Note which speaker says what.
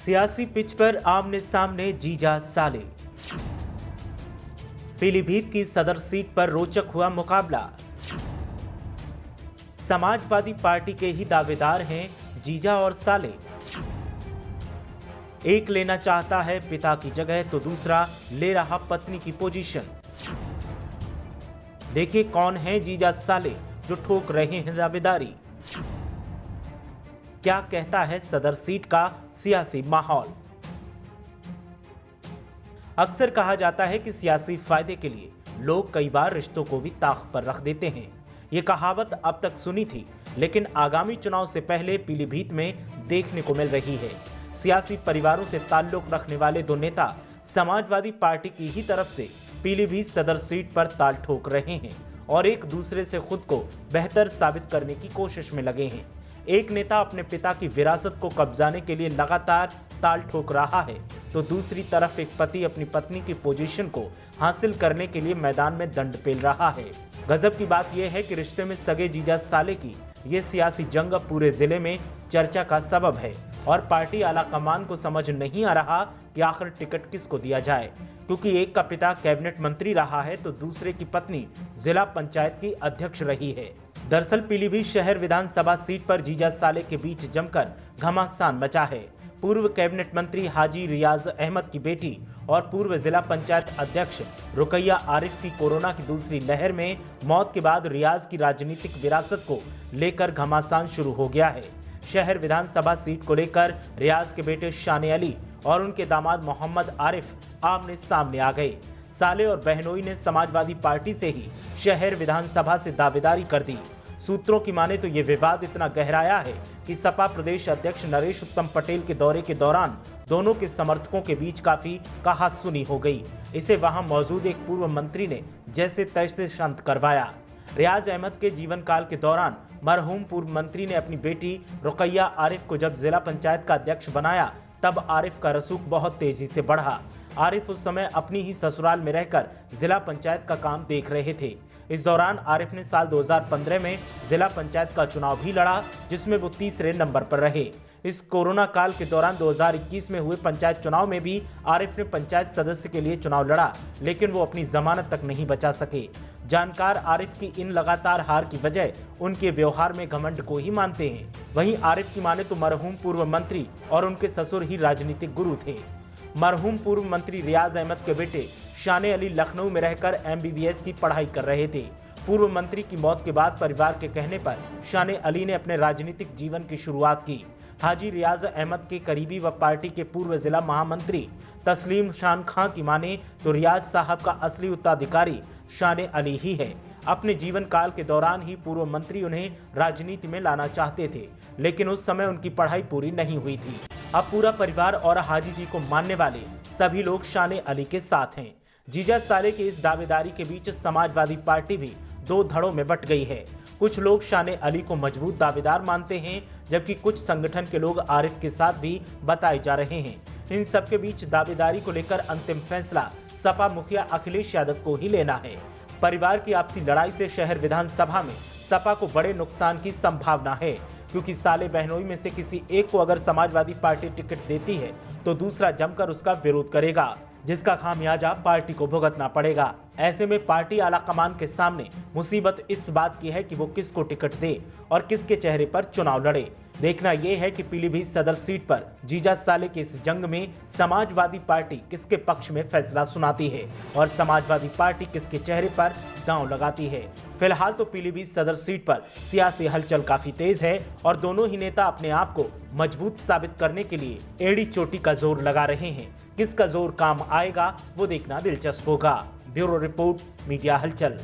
Speaker 1: सियासी पिच पर आमने सामने जीजा साले। पीलीभीत की सदर सीट पर रोचक हुआ मुकाबला। समाजवादी पार्टी के ही दावेदार हैं जीजा और साले। एक लेना चाहता है पिता की जगह तो दूसरा ले रहा पत्नी की पोजीशन। देखिए कौन है जीजा साले जो ठोक रहे हैं दावेदारी। क्या कहता है सदर सीट का सियासी माहौल। अक्सर कहा जाता है कि सियासी फायदे के लिए लोग कई बार रिश्तों को भी ताक पर रख देते हैं। ये कहावत अब तक सुनी थी, लेकिन आगामी चुनाव से पहले पीलीभीत में देखने को मिल रही है। सियासी परिवारों से ताल्लुक रखने वाले दो नेता समाजवादी पार्टी की ही तरफ से पीलीभीत सदर सीट पर ताल ठोक रहे हैं और एक दूसरे से खुद को बेहतर साबित करने की कोशिश में लगे हैं। एक नेता अपने पिता की विरासत को कब्जाने के लिए लगातार ताल ठोक रहा है, तो दूसरी तरफ एक पति अपनी पत्नी की पोजीशन को हासिल करने के लिए मैदान में दंड पेल रहा है। गजब की बात यह है कि रिश्ते में सगे जीजा साले की ये सियासी जंग पूरे जिले में चर्चा का सबब है और पार्टी आला कमान को समझ नहीं आ रहा कि आखिर टिकट किसको दिया जाए, क्योंकि एक का पिता कैबिनेट मंत्री रहा है तो दूसरे की पत्नी जिला पंचायत की अध्यक्ष रही है। दरअसल पीलीभीत शहर विधानसभा सीट पर जीजा साले के बीच जमकर घमासान मचा है। पूर्व कैबिनेट मंत्री हाजी रियाज अहमद की बेटी और पूर्व जिला पंचायत अध्यक्ष रुकैया आरिफ की कोरोना की दूसरी लहर में मौत के बाद रियाज की राजनीतिक विरासत को लेकर घमासान शुरू हो गया है। शहर विधानसभा सीट को लेकर रियाज के बेटे शाने अली और उनके दामाद मोहम्मद आरिफ आमने सामने आ गए। साले और बहनोई ने समाजवादी पार्टी से ही शहर विधानसभा से दावेदारी कर दी। सूत्रों की माने तो ये विवाद इतना गहराया है कि सपा प्रदेश अध्यक्ष नरेश उत्तम पटेल के दौरे के दौरान दोनों के समर्थकों के बीच काफी कहासुनी हो गई। इसे वहां मौजूद एक पूर्व मंत्री ने जैसे तैसे शांत करवाया। रियाज अहमद के जीवन काल के दौरान मरहूम पूर्व मंत्री ने अपनी बेटी रुकैया आरिफ को जब जिला पंचायत का अध्यक्ष बनाया, तब आरिफ का रसूख बहुत तेजी से बढ़ा। आरिफ उस समय अपनी ही ससुराल में रहकर जिला पंचायत का काम देख रहे थे। इस दौरान आरिफ ने साल 2015 में जिला पंचायत का चुनाव भी लड़ा, जिसमें वो तीसरे नंबर पर रहे। इस कोरोना काल के दौरान 2021 में हुए पंचायत चुनाव में भी आरिफ ने पंचायत सदस्य के लिए चुनाव लड़ा, लेकिन वो अपनी जमानत तक नहीं बचा सके। जानकार आरिफ की इन लगातार हार की वजह उनके व्यवहार में घमंड को ही मानते हैं। वहीं आरिफ की माने तो मरहूम पूर्व मंत्री और उनके ससुर ही राजनीतिक गुरु थे। मरहूम पूर्व मंत्री रियाज अहमद के बेटे शाने अली लखनऊ में रहकर MBBS की पढ़ाई कर रहे थे। पूर्व मंत्री की मौत के बाद परिवार के कहने पर शाने अली ने अपने राजनीतिक जीवन की शुरुआत की। हाजी रियाज अहमद के करीबी व पार्टी के पूर्व जिला महामंत्री तस्लीम शान खां की माने तो रियाज साहब का असली उत्तराधिकारी शाने अली ही है। अपने जीवन काल के दौरान ही पूर्व मंत्री उन्हें राजनीति में लाना चाहते थे, लेकिन उस समय उनकी पढ़ाई पूरी नहीं हुई थी। अब पूरा परिवार और हाजी जी को मानने वाले सभी लोग शाने अली के साथ हैं। जीजा साले के इस दावेदारी के बीच समाजवादी पार्टी भी दो धड़ों में बट गई है। कुछ लोग शाने अली को मजबूत दावेदार मानते हैं, जबकि कुछ संगठन के लोग आरिफ के साथ भी बताए जा रहे हैं। इन सबके बीच दावेदारी को लेकर अंतिम फैसला सपा मुखिया अखिलेश यादव को ही लेना है। परिवार की आपसी लड़ाई से शहर विधानसभा में सपा को बड़े नुकसान की संभावना है, क्योंकि साले बहनोई में से किसी एक को अगर समाजवादी पार्टी टिकट देती है तो दूसरा जमकर उसका विरोध करेगा, जिसका खामियाजा पार्टी को भुगतना पड़ेगा। ऐसे में पार्टी आला कमान के सामने मुसीबत इस बात की है कि वो किसको टिकट दे और किसके चेहरे पर चुनाव लड़े। देखना यह है कि पीलीभीत सदर सीट पर जीजा साले के इस जंग में समाजवादी पार्टी किसके पक्ष में फैसला सुनाती है और समाजवादी पार्टी किसके चेहरे पर दांव लगाती है। फिलहाल तो पीलीभीत सदर सीट पर सियासी हलचल काफी तेज है और दोनों ही नेता अपने आप को मजबूत साबित करने के लिए एड़ी चोटी का जोर लगा रहे हैं। किसका जोर काम आएगा वो देखना दिलचस्प होगा। ब्यूरो रिपोर्ट, मीडिया हलचल।